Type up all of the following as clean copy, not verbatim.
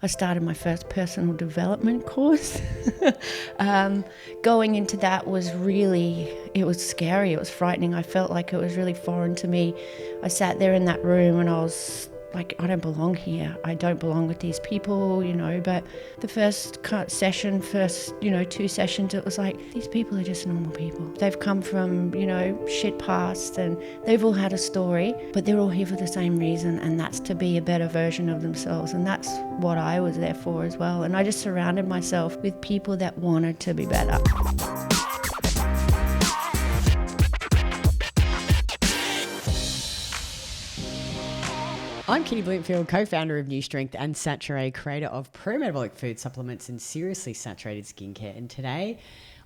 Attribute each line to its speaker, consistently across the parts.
Speaker 1: I started my first personal development course. Going into that was it was scary, it was frightening. I felt like it was really foreign to me. I sat there in that room and I was like, I don't belong here. I don't belong with these people, but the first session, 2 sessions, it was like, these people are just normal people. They've come from, shit past and they've all had a story, but they're all here for the same reason, and that's to be a better version of themselves. And that's what I was there for as well. And I just surrounded myself with people that wanted to be better.
Speaker 2: I'm Kitty Bloomfield, co-founder of New Strength and Saturée, creator of pro-metabolic food supplements and seriously saturated skincare. And today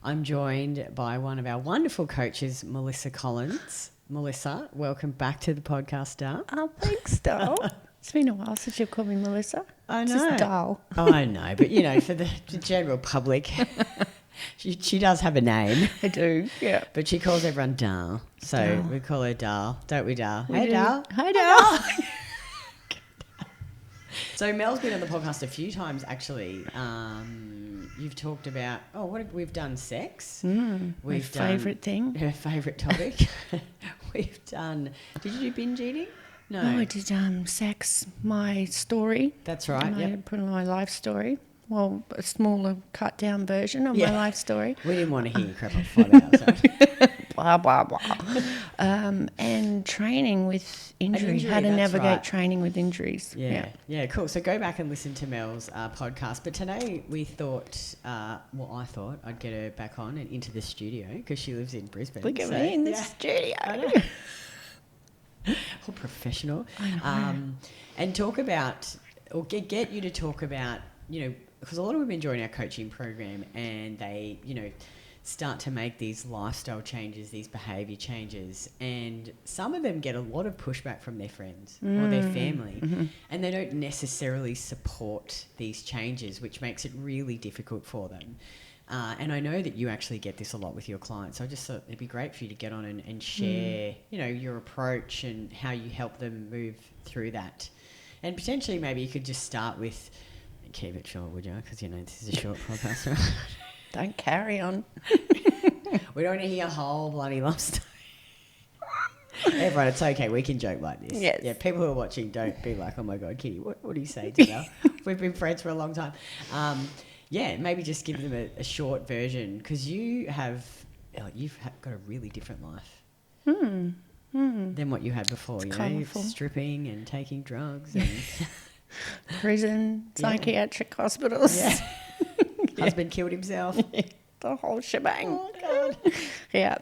Speaker 2: I'm joined by one of our wonderful coaches, Melissa Collins. Melissa, welcome back to the podcast, Dar.
Speaker 1: Oh, thanks, Dar. It's been a while since you've called me Melissa.
Speaker 2: I know.
Speaker 1: Just Dar.
Speaker 2: Oh, I know, but for the general public, she does have a name.
Speaker 1: I do, yeah.
Speaker 2: But she calls everyone Dar. So Dar. We call her Dar, don't we, Dar?
Speaker 1: Hey, Dar.
Speaker 2: Hi, Dar. So Mel's been on the podcast a few times, actually. You've talked about, we've done sex.
Speaker 1: My favourite thing.
Speaker 2: Her favourite topic. We've done, did you do binge eating? No,
Speaker 1: I did sex, my story.
Speaker 2: That's right,
Speaker 1: I put on my life story. Well, a smaller cut down version of my life story.
Speaker 2: We didn't want to hear you crap on 5 hours. So.
Speaker 1: Blah, blah, blah. And training with injury, how to navigate training with injuries.
Speaker 2: Yeah, cool. So go back and listen to Mel's podcast. But today we thought, I thought I'd get her back on and into the studio because she lives in Brisbane.
Speaker 1: Look at me in the studio.
Speaker 2: I know. All professional.
Speaker 1: I know.
Speaker 2: And talk about, or get you to talk about, because a lot of women join our coaching program and they, start to make these lifestyle changes, these behaviour changes, and some of them get a lot of pushback from their friends or their family, and they don't necessarily support these changes, which makes it really difficult for them. And I know that you actually get this a lot with your clients, so I just thought it'd be great for you to get on and share, your approach and how you help them move through that. And potentially maybe you could just start with, keep it short, would you? Because, this is a short podcast, right?
Speaker 1: Don't carry on.
Speaker 2: We don't want to hear a whole bloody love story. Everyone, it's okay. We can joke like this.
Speaker 1: Yes.
Speaker 2: Yeah, people who are watching, don't be like, oh my God, Kitty, what do you say to her? We've been friends for a long time. Maybe just give them a short version, because you've got a really different life than what you had before.
Speaker 1: Colourful.
Speaker 2: Stripping and taking drugs and
Speaker 1: prison, psychiatric hospitals.
Speaker 2: Yeah. Husband killed himself.
Speaker 1: The whole shebang.
Speaker 2: Oh, God.
Speaker 1: Yeah.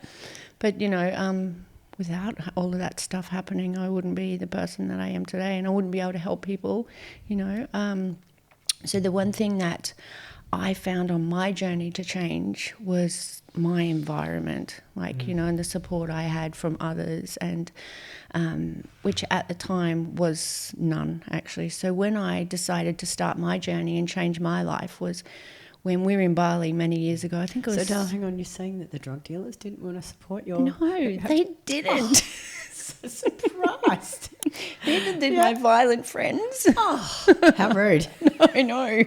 Speaker 1: But, without all of that stuff happening, I wouldn't be the person that I am today, and I wouldn't be able to help people, So the one thing that I found on my journey to change was my environment, and the support I had from others, and which at the time was none, actually. So when I decided to start my journey and change my life was when we were in Bali many years ago. I think it was...
Speaker 2: So, hang on, you're saying that the drug dealers didn't want to support your...
Speaker 1: No, they didn't.
Speaker 2: So surprised.
Speaker 1: Neither did my violent friends.
Speaker 2: Oh, how rude.
Speaker 1: I know.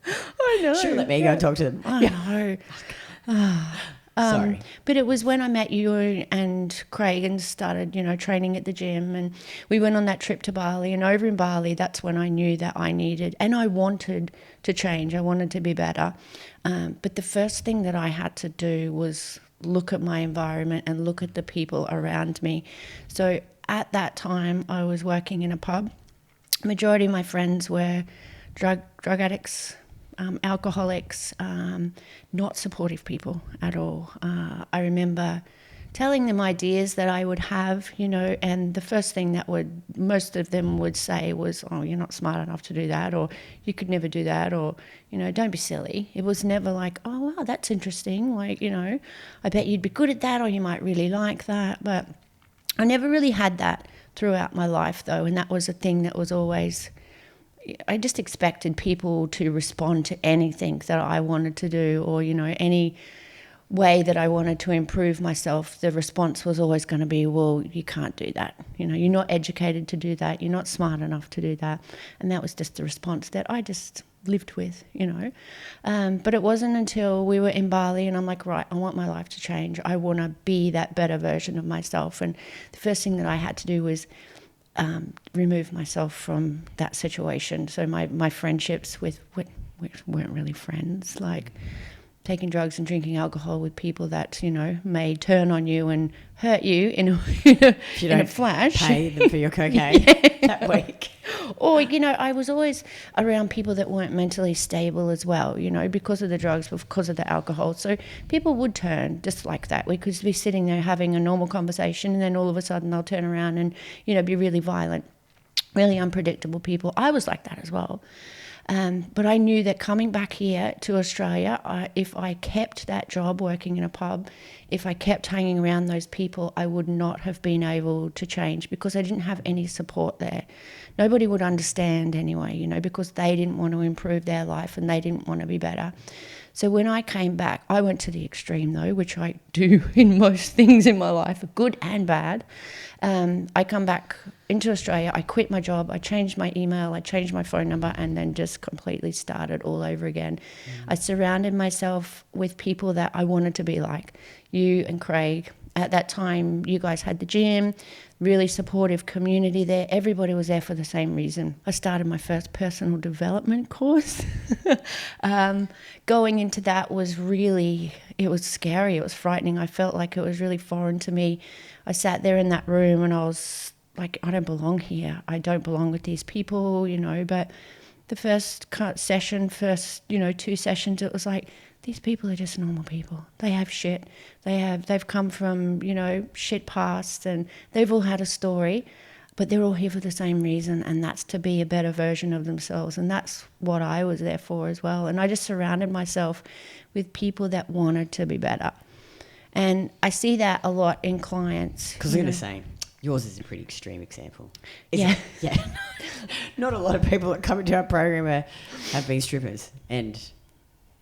Speaker 1: I know.
Speaker 2: Should let me go and talk to them.
Speaker 1: I know.
Speaker 2: Sorry.
Speaker 1: But it was when I met you and Craig and started, training at the gym, and we went on that trip to Bali, and over in Bali, that's when I knew that I needed, and I wanted to change. I wanted to be better. But the first thing that I had to do was look at my environment and look at the people around me. So at that time, I was working in a pub. Majority of my friends were drug addicts, alcoholics, not supportive people at all. I remember telling them ideas that I would have, and the first thing that most of them would say was, oh, you're not smart enough to do that, or you could never do that, or, don't be silly. It was never like, oh, wow, that's interesting. I bet you'd be good at that, or you might really like that. But I never really had that throughout my life, though, and that was a thing that was always... I just expected people to respond to anything that I wanted to do, or, any way that I wanted to improve myself, the response was always going to be, well, you can't do that. You know, you're not educated to do that. You're not smart enough to do that. And that was just the response that I just lived with, you know. But it wasn't until we were in Bali and I'm like, right, I want my life to change. I want to be that better version of myself. And the first thing that I had to do was remove myself from that situation. So my friendships which weren't really friends, like taking drugs and drinking alcohol with people that, you know, may turn on you and hurt you in a flash.
Speaker 2: Pay them for your cocaine that week.
Speaker 1: Or, you know, I was always around people that weren't mentally stable as well, you know, because of the drugs, because of the alcohol. So people would turn just like that. We could be sitting there having a normal conversation and then all of a sudden they'll turn around and, you know, be really violent, really unpredictable people. I was like that as well. But I knew that coming back here to Australia, if I kept that job working in a pub, if I kept hanging around those people, I would not have been able to change because I didn't have any support there. Nobody would understand anyway, you know, because they didn't want to improve their life and they didn't want to be better. So when I came back, I went to the extreme though, which I do in most things in my life, good and bad. I come back into Australia, I quit my job, I changed my email, I changed my phone number, and then just completely started all over again. I surrounded myself with people that I wanted to be like. You and Craig, at that time, you guys had the gym, really supportive community there. Everybody was there for the same reason. I started my first personal development course. Going into that was really, it was scary, it was frightening. I felt like it was really foreign to me. I sat there in that room and I was like, I don't belong here. I don't belong with these people, you know. But the first session, you know, 2 sessions, it was like, these people are just normal people. They have shit. They've come from, you know, shit past and they've all had a story, but they're all here for the same reason, and that's to be a better version of themselves. And that's what I was there for as well. And I just surrounded myself with people that wanted to be better. And I see that a lot in clients.
Speaker 2: Because I'm going to say, yours is a pretty extreme example.
Speaker 1: Yeah.
Speaker 2: Yeah. Not a lot of people that come into our program have been strippers and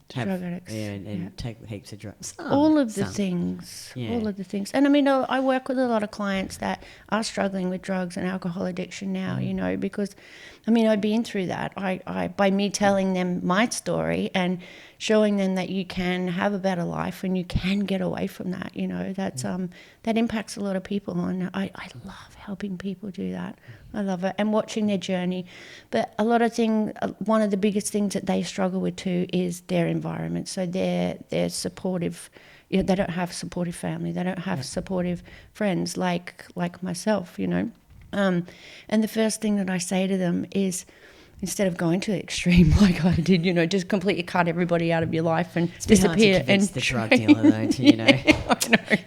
Speaker 1: drug addicts.
Speaker 2: Yeah, and take heaps of drugs.
Speaker 1: All of the things. And I mean, I work with a lot of clients that are struggling with drugs and alcohol addiction now, you know, because, I mean, I've been through that. I by me telling them my story and showing them that you can have a better life and you can get away from that, you know, that's that impacts a lot of people. And I love helping people do that. I love it, and watching their journey. But a lot of one of the biggest things that they struggle with too is their environment. So they're supportive, you know, they don't have supportive family, they don't have supportive friends like myself, you know. And the first thing that I say to them is, instead of going to the extreme like I did, you know, just completely cut everybody out of your life and disappear.
Speaker 2: And the drug dealer though to, you know,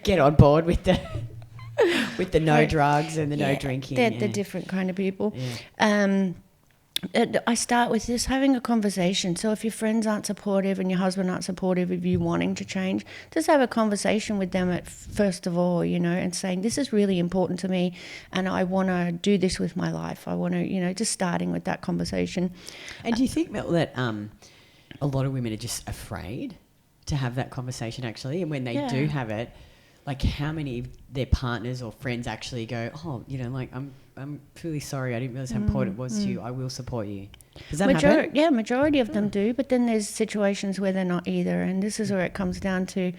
Speaker 2: get on board with the no drugs and the no drinking.
Speaker 1: They're the different kind of people. Yeah. I start with just having a conversation. So if your friends aren't supportive and your husband aren't supportive of you wanting to change, just have a conversation with them at first of all, you know, and saying, this is really important to me and I want to do this with my life. I want to, you know, just starting with that conversation.
Speaker 2: And do you think, Mel, that a lot of women are just afraid to have that conversation actually? And when they do have it, like how many of their partners or friends actually go, oh, you know, like I'm truly sorry, I didn't realise how important it was to you. I will support you. Does that happen?
Speaker 1: Yeah, majority of them do. But then there's situations where they're not either. And this is where it comes down to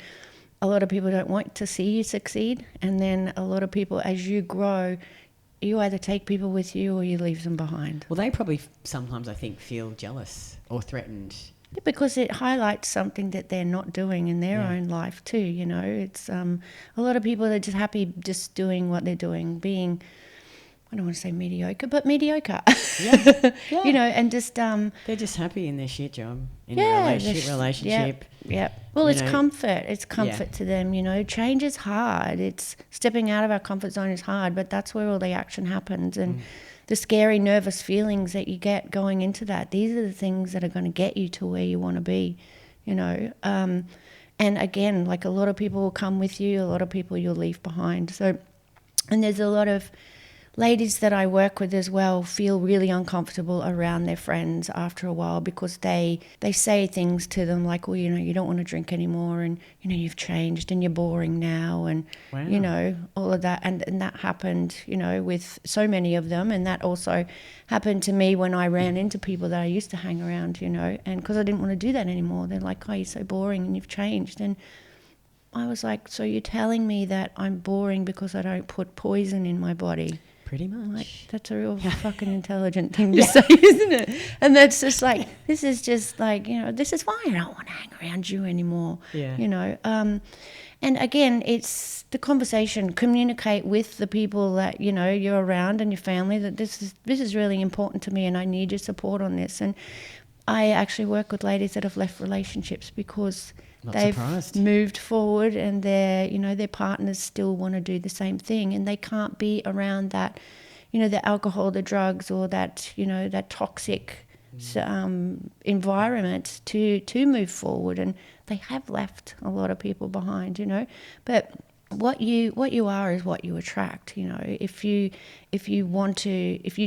Speaker 1: a lot of people don't want to see you succeed. And then a lot of people, as you grow, you either take people with you or you leave them behind.
Speaker 2: Well, they probably sometimes, I think, feel jealous or threatened.
Speaker 1: Because it highlights something that they're not doing in their own life too, you know. It's a lot of people are just happy just doing what they're doing, being, I don't want to say mediocre, but mediocre. Yeah. You know, and just...
Speaker 2: they're just happy in their shit job, in their relationship.
Speaker 1: Yeah. Well, it's comfort. It's comfort to them, you know. Change is hard. It's stepping out of our comfort zone is hard, but that's where all the action happens. And the scary, nervous feelings that you get going into that, these are the things that are going to get you to where you want to be, you know. And again, like a lot of people will come with you, a lot of people you'll leave behind. So, and there's a lot of ladies that I work with as well feel really uncomfortable around their friends after a while because they say things to them like, well, you don't want to drink anymore, and you've changed and you're boring now, and
Speaker 2: Wow.
Speaker 1: all of that, and that happened with so many of them. And that also happened to me when I ran into people that I used to hang around, and because I didn't want to do that anymore. They're like, oh, you're so boring and you've changed. And I was like, so you're telling me that I'm boring because I don't put poison in my body?
Speaker 2: Pretty much.
Speaker 1: Like, that's a real fucking intelligent thing to say, isn't it? And that's just like, this is just like, this is why I don't want to hang around you anymore.
Speaker 2: Yeah.
Speaker 1: And again, it's the conversation. Communicate with the people that you're around and your family that this is really important to me, and I need your support on this. And I actually work with ladies that have left relationships because they've moved forward, and their partners still want to do the same thing, and they can't be around that, the alcohol, the drugs, or that that toxic environment to move forward. And they have left a lot of people behind, but what you are is what you attract. If you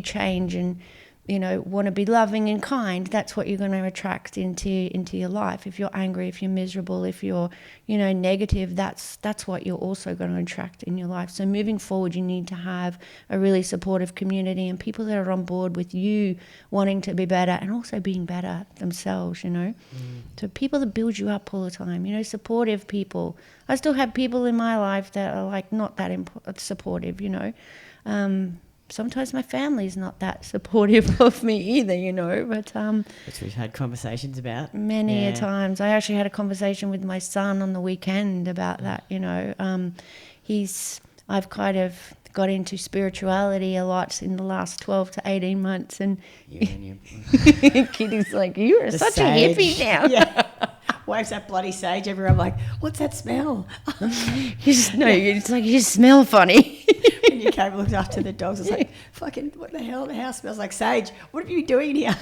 Speaker 1: change and want to be loving and kind, that's what you're going to attract into your life. If you're angry, if you're miserable, if you're negative, that's what you're also going to attract in your life. So moving forward, you need to have a really supportive community and people that are on board with you wanting to be better and also being better themselves. So people that build you up all the time, supportive people. I still have people in my life that are like not that supportive. Sometimes my family's not that supportive of me either, but
Speaker 2: which we've had conversations about
Speaker 1: many a times. I actually had a conversation with my son on the weekend about that. I've kind of got into spirituality a lot in the last 12 to 18 months, and Kitty's like, you are such
Speaker 2: sage.
Speaker 1: A hippie now.
Speaker 2: Yeah. Waves that bloody sage everywhere. I'm like, what's that smell?
Speaker 1: It's like, you smell funny.
Speaker 2: When you came and looked after the dogs, it's like, fucking, what the hell? The house smells like sage. What have you been doing here?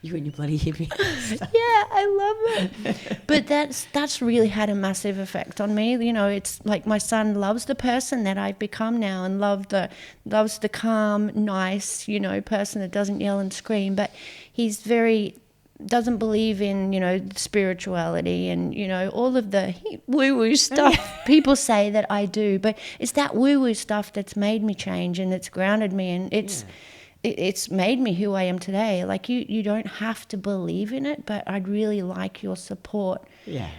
Speaker 2: You and your bloody hippie.
Speaker 1: Yeah, I love it. But that's really had a massive effect on me. It's like my son loves the person that I've become now, and loves the calm, nice, person that doesn't yell and scream. But he's doesn't believe in spirituality and all of the woo-woo stuff people say that I do, but it's that woo-woo stuff that's made me change, and it's grounded me, and it's made me who I am today. Like, you don't have to believe in it, but I'd really like your support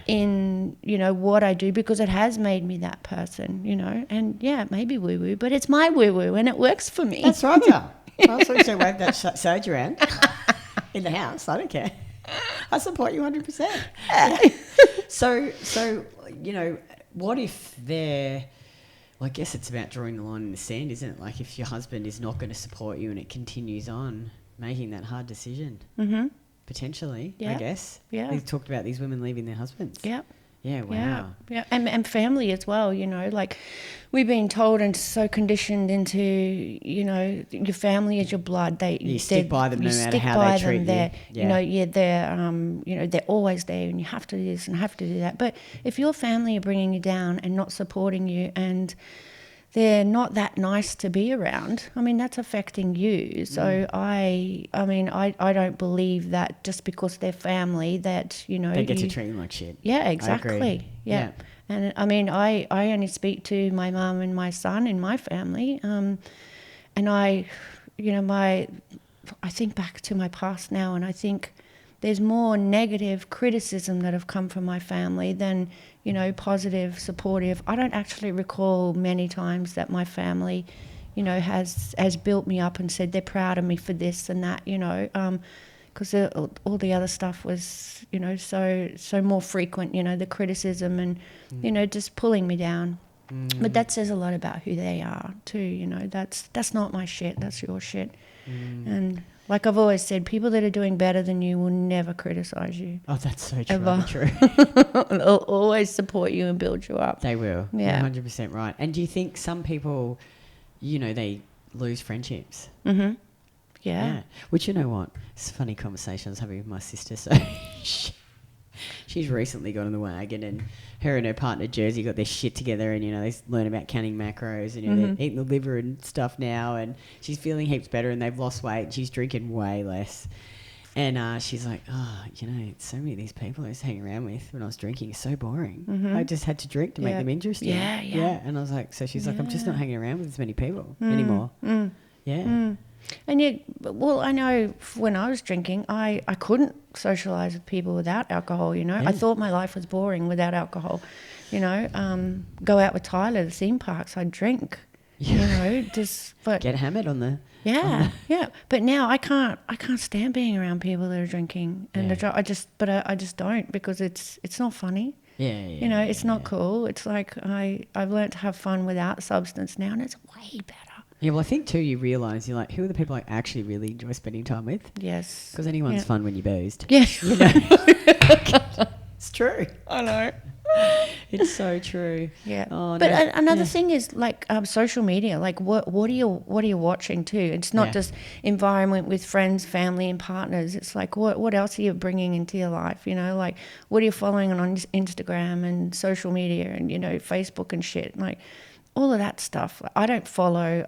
Speaker 1: in what I do, because it has made me that person. And it may be woo-woo, but it's my woo-woo and it works for me.
Speaker 2: That's right, yeah. I was going to wave that sage around in the house. I don't care. I support you 100%. Yeah. So what if they're... Well, I guess it's about drawing the line in the sand, isn't it? Like, if your husband is not going to support you and it continues on, making that hard decision. Mm-hmm. Potentially, I guess. Yeah. We've talked about these women leaving their husbands.
Speaker 1: Yeah.
Speaker 2: Yeah, wow.
Speaker 1: Yeah. And family as well, like we've been told and so conditioned into, your family is your blood.
Speaker 2: You stick by them no matter how they treat you.
Speaker 1: They're always there, and you have to do this and have to do that. But if your family are bringing you down and not supporting you, and they're not that nice to be around, that's affecting you. So I don't believe that just because they're family that,
Speaker 2: they get to treat you like shit.
Speaker 1: Yeah, exactly. Yeah. And I only speak to my mum and my son in my family. And I think back to my past now, and I think there's more negative criticism that have come from my family than, positive, supportive. I don't actually recall many times that my family, has built me up and said they're proud of me for this and that, because all the other stuff was, so more frequent, the criticism and, just pulling me down. But that says a lot about who they are too, that's not my shit, that's your shit. And like I've always said, people that are doing better than you will never criticize you.
Speaker 2: Oh, that's so true.
Speaker 1: They'll always support you and build you up.
Speaker 2: They will.
Speaker 1: Yeah.
Speaker 2: 100% right. And do you think some people, they lose friendships?
Speaker 1: Mm-hmm. Yeah.
Speaker 2: Which, you know what? It's a funny conversation I was having with my sister. So she she's recently got on the wagon, and her and her partner Jersey got their shit together, and they learn about counting macros, and they're eating the liver and stuff now, and she's feeling heaps better, and they've lost weight. She's drinking way less. And she's like, so many of these people I used to hang around with when I was drinking is so boring. I just had to drink to make them interesting. Yeah. And I was like, so she's like, I'm just not hanging around with as many people anymore. Yeah.
Speaker 1: And yet, well, I know when I was drinking, I couldn't socialise with people without alcohol, I thought my life was boring without alcohol. Go out with Tyler to theme parks, I'd drink. But
Speaker 2: get hammered on the...
Speaker 1: Yeah. But now I can't stand being around people that are drinking, and I just don't, because it's not funny. It's not cool. It's like I've learned to have fun without substance now, and it's way better.
Speaker 2: Yeah, well, I think too, you realise you're like, who are the people I actually really enjoy spending time with?
Speaker 1: Yes.
Speaker 2: Because anyone's fun when you're boozed.
Speaker 1: Yeah.
Speaker 2: It's true.
Speaker 1: I know.
Speaker 2: It's so true.
Speaker 1: Yeah. Oh, but no. Another thing is like social media. Like what are you watching too? It's not just environment with friends, family, and partners. It's like what else are you bringing into your life? Like what are you following on Instagram and social media and Facebook and shit. Like all of that stuff. I don't follow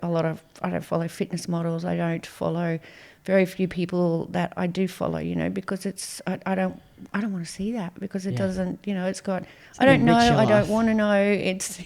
Speaker 1: fitness models. I don't follow very few people that I do follow, because it's I don't want to see that, because it doesn't, it's got I don't know, I don't want to know. It's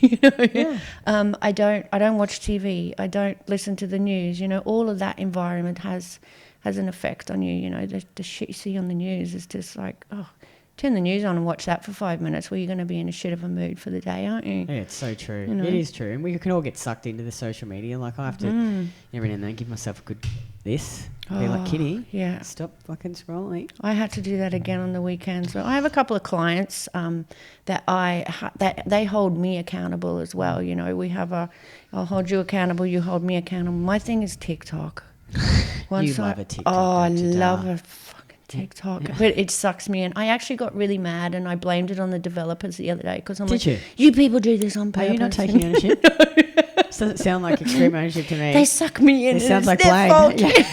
Speaker 1: I don't watch TV. I don't listen to the news. All of that environment has an effect on you. The shit you see on the news is just like, oh, turn the news on and watch that for 5 minutes. Well, you're going to be in a shit of a mood for the day, aren't you?
Speaker 2: Yeah, it's so true. It is true. And we can all get sucked into the social media. Like I have to every now and then give myself a good be like, Kitty, stop fucking scrolling.
Speaker 1: I had to do that again on the weekends. So I have a couple of clients that they hold me accountable as well. We have I'll hold you accountable, you hold me accountable. My thing is TikTok.
Speaker 2: You love a TikTok.
Speaker 1: Oh, I love a fucking TikTok. But it sucks me in. I actually got really mad and I blamed it on the developers the other day, because I'm like, you people do this on purpose.
Speaker 2: Are you not taking ownership? This doesn't sound like extreme ownership to me.
Speaker 1: They suck me in.
Speaker 2: It sounds like blame.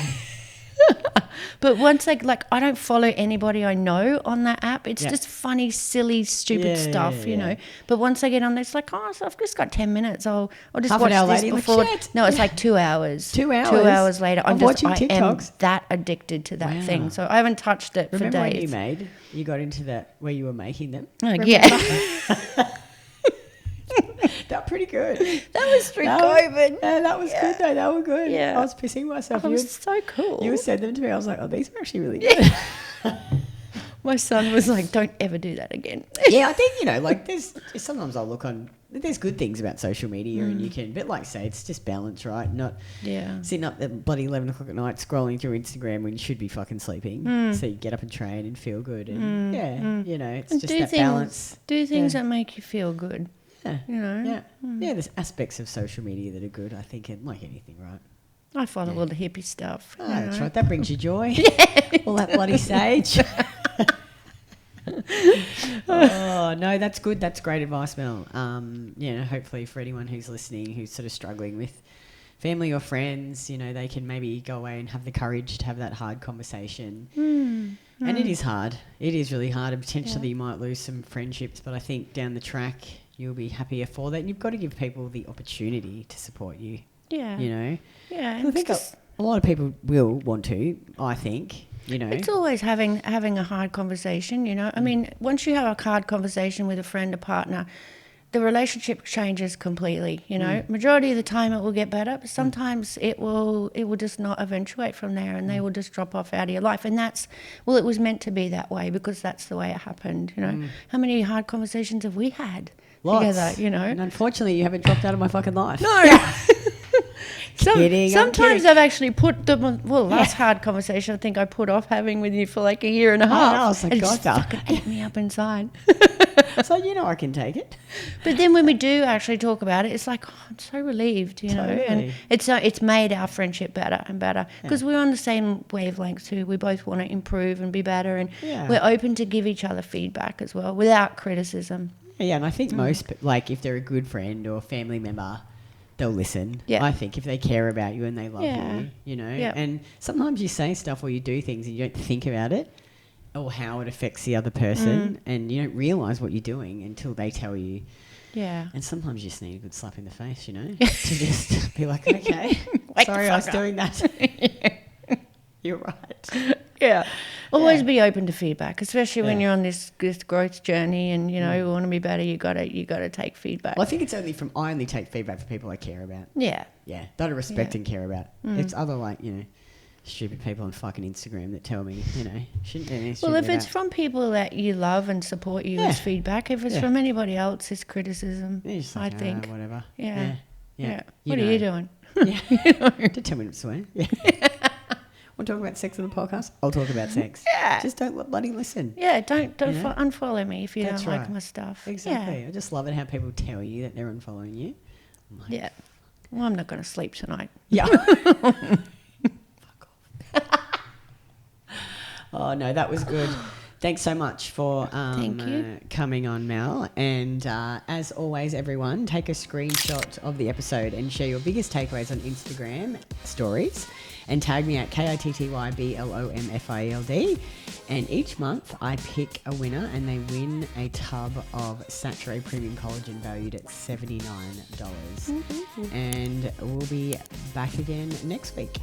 Speaker 1: But once I don't follow anybody I know on that app. It's just funny, silly, stupid stuff, But once I get on there, it's like, so I've just got 10 minutes. I'll just
Speaker 2: half
Speaker 1: watch
Speaker 2: an hour
Speaker 1: this
Speaker 2: later,
Speaker 1: before.
Speaker 2: Like,
Speaker 1: no, it's like 2 hours.
Speaker 2: 2 hours?
Speaker 1: 2 hours later.
Speaker 2: I'm watching TikToks.
Speaker 1: I am that addicted to that thing. So I haven't touched it for days.
Speaker 2: Remember when you got into that, where you were making them?
Speaker 1: Yeah.
Speaker 2: They're pretty good.
Speaker 1: That was through COVID.
Speaker 2: Yeah, that was good though. They were good. Yeah. I was pissing myself.
Speaker 1: That was so cool.
Speaker 2: You said them to me. I was like, oh, these are actually really good.
Speaker 1: My son was like, don't ever do that again.
Speaker 2: Yeah, I think, like there's sometimes I'll look on, there's good things about social media and you can, but like I say, it's just balance, right? Not sitting up at bloody 11 o'clock at night scrolling through Instagram when you should be fucking sleeping. So you get up and train and feel good. And it's
Speaker 1: and
Speaker 2: just that balance.
Speaker 1: Do things that make you feel good.
Speaker 2: Yeah. There's aspects of social media that are good, I think, and like anything, right?
Speaker 1: I follow all the hippie stuff.
Speaker 2: Oh, that's right. That brings you joy. All that bloody sage. Oh, no, that's good. That's great advice, Mel. Hopefully for anyone who's listening who's sort of struggling with family or friends, they can maybe go away and have the courage to have that hard conversation. And it is hard. It is really hard, and potentially you might lose some friendships, but I think down the track you'll be happier for that. And you've got to give people the opportunity to support you. Yeah.
Speaker 1: Yeah.
Speaker 2: I think a lot of people will want to, I think.
Speaker 1: It's always having a hard conversation, I mean, once you have a hard conversation with a friend, a partner, the relationship changes completely, Majority of the time it will get better, but sometimes it will just not eventuate from there, and they will just drop off out of your life. And it was meant to be that way, because that's the way it happened, How many hard conversations have we had together,
Speaker 2: And unfortunately you haven't dropped out of my fucking life.
Speaker 1: No.
Speaker 2: Sometimes
Speaker 1: I've actually put them on, last hard conversation I think I put off having with you for like a year and a half.
Speaker 2: I was like,
Speaker 1: it just fucking ate me up inside.
Speaker 2: So I can take it.
Speaker 1: But then when we do actually talk about it, it's like, I'm so relieved,
Speaker 2: Totally.
Speaker 1: And it's made our friendship better and better, because we're on the same wavelength too. We both want to improve and be better, and we're open to give each other feedback as well without criticism.
Speaker 2: Yeah, and I think most, like if they're a good friend or family member, they'll listen. Yeah. I think if they care about you and they love you,
Speaker 1: Yeah.
Speaker 2: And sometimes you say stuff or you do things and you don't think about it. or how it affects the other person, and you don't realise what you're doing until they tell you.
Speaker 1: Yeah.
Speaker 2: And sometimes you just need a good slap in the face, you know, to just be like, okay, sorry I was doing that. You're right.
Speaker 1: Yeah. Always be open to feedback, especially when you're on this growth journey and, you know, you want to be better, you gotta take feedback.
Speaker 2: Well, I think I only take feedback from people I care about.
Speaker 1: Yeah.
Speaker 2: Yeah. That I respect and care about. It's other, like, you know, stupid people on fucking Instagram that tell me, you know, shouldn't do this.
Speaker 1: Well, if it's from people that you love and support you, it's feedback. If it's from anybody else, it's criticism, I think.
Speaker 2: Whatever.
Speaker 1: Yeah.
Speaker 2: Yeah.
Speaker 1: What are you doing?
Speaker 2: Yeah. Don't tell me to swear. Yeah. Want to talk about sex on the podcast? I'll talk about sex.
Speaker 1: Yeah.
Speaker 2: Just don't bloody listen.
Speaker 1: Yeah, don't unfollow me if you don't like my stuff.
Speaker 2: Exactly.
Speaker 1: Yeah.
Speaker 2: I just love it how people tell you that they're unfollowing you. Like,
Speaker 1: yeah. Well, I'm not going to sleep tonight.
Speaker 2: Yeah. Fuck off. Oh, no, that was good. Thanks so much for coming on, Mel. And as always, everyone, take a screenshot of the episode and share your biggest takeaways on Instagram stories and tag me at KITTYBLOMFILD. And each month I pick a winner and they win a tub of Saturée Premium Collagen valued at $79. And we'll be back again next week.